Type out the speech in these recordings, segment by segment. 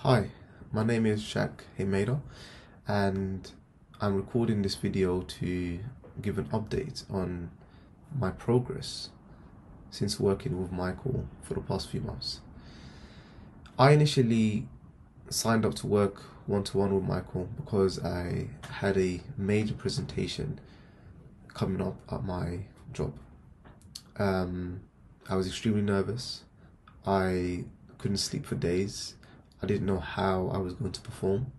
Hi, my name is Shak, and I'm recording this video to give an update on my progress since working with Michael for the past few months. I initially signed up to work one-to-one with Michael because I had a major presentation coming up at my job. I was extremely nervous. I couldn't sleep for days. I didn't know how I was going to perform.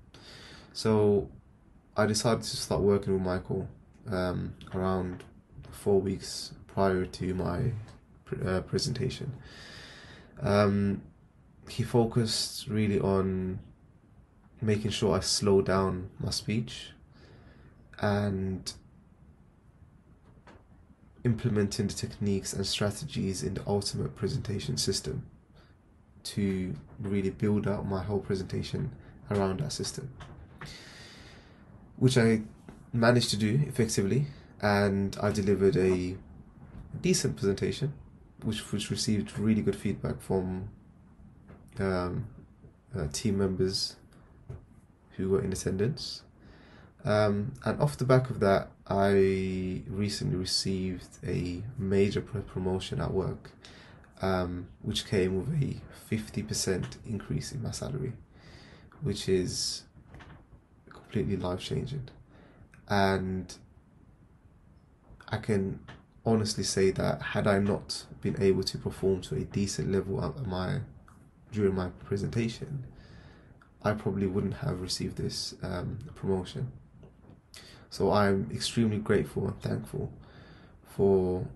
So I decided to start working with Michael around 4 weeks prior to my presentation. He focused really on making sure I slow down my speech and implementing the techniques and strategies in the ultimate presentation system to really build out my whole presentation around that system, which I managed to do effectively, and I delivered a decent presentation which received really good feedback from team members who were in attendance. And off the back of that, I recently received a major promotion at work, which came with a 50% increase in my salary, which is completely life-changing. And I can honestly say that had I not been able to perform to a decent level during my presentation, I probably wouldn't have received this promotion. So I'm extremely grateful and thankful for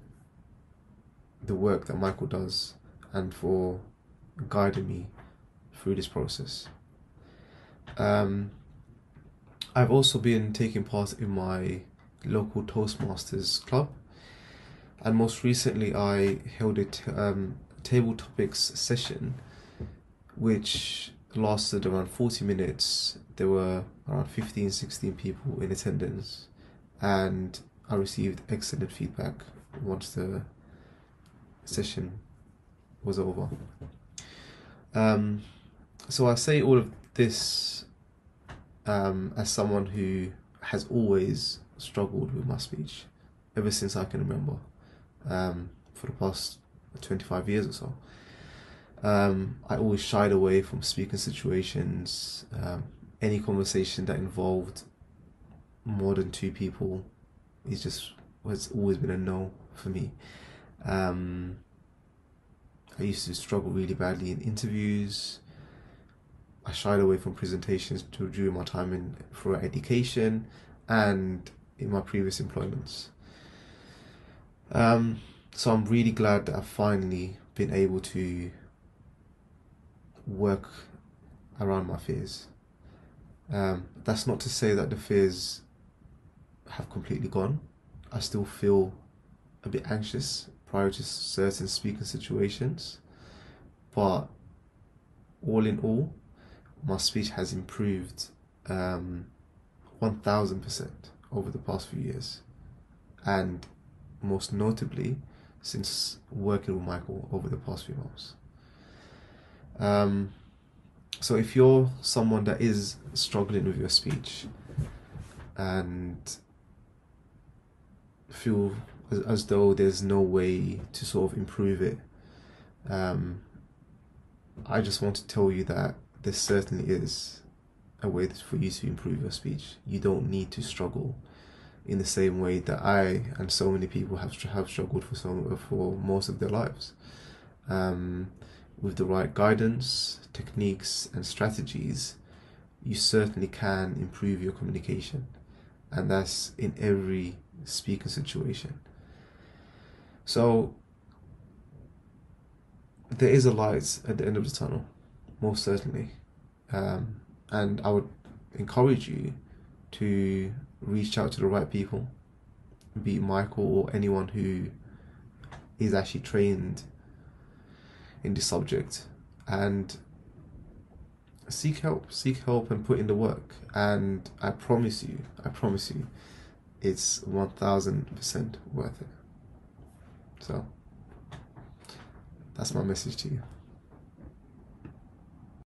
the work that Michael does and for guiding me through this process. I've also been taking part in my local Toastmasters club, and most recently I held a table topics session which lasted around 40 minutes. There were around 15-16 people in attendance, and I received excellent feedback once the session was over. So I say all of this as someone who has always struggled with my speech ever since I can remember, for the past 25 years or so. I always shied away from speaking situations. Any conversation that involved more than two people has always been a no for me. I used to struggle really badly in interviews. I shied away from presentations during my time for education and in my previous employments. So I'm really glad that I've finally been able to work around my fears. That's not to say that the fears have completely gone. I still feel a bit anxious prior to certain speaking situations, but all in all, my speech has improved 1000% over the past few years, and most notably since working with Michael over the past few months. So if you're someone that is struggling with your speech and feel as though there's no way to sort of improve it, I just want to tell you that there certainly is a way for you to improve your speech. You don't need to struggle in the same way that I and so many people have struggled for most of their lives. With the right guidance, techniques, and strategies, you certainly can improve your communication, and that's in every speaking situation. So there is a light at the end of the tunnel, most certainly, and I would encourage you to reach out to the right people, be it Michael or anyone who is actually trained in this subject, and seek help and put in the work. And I promise you, it's 1000% worth it. So that's my message to you.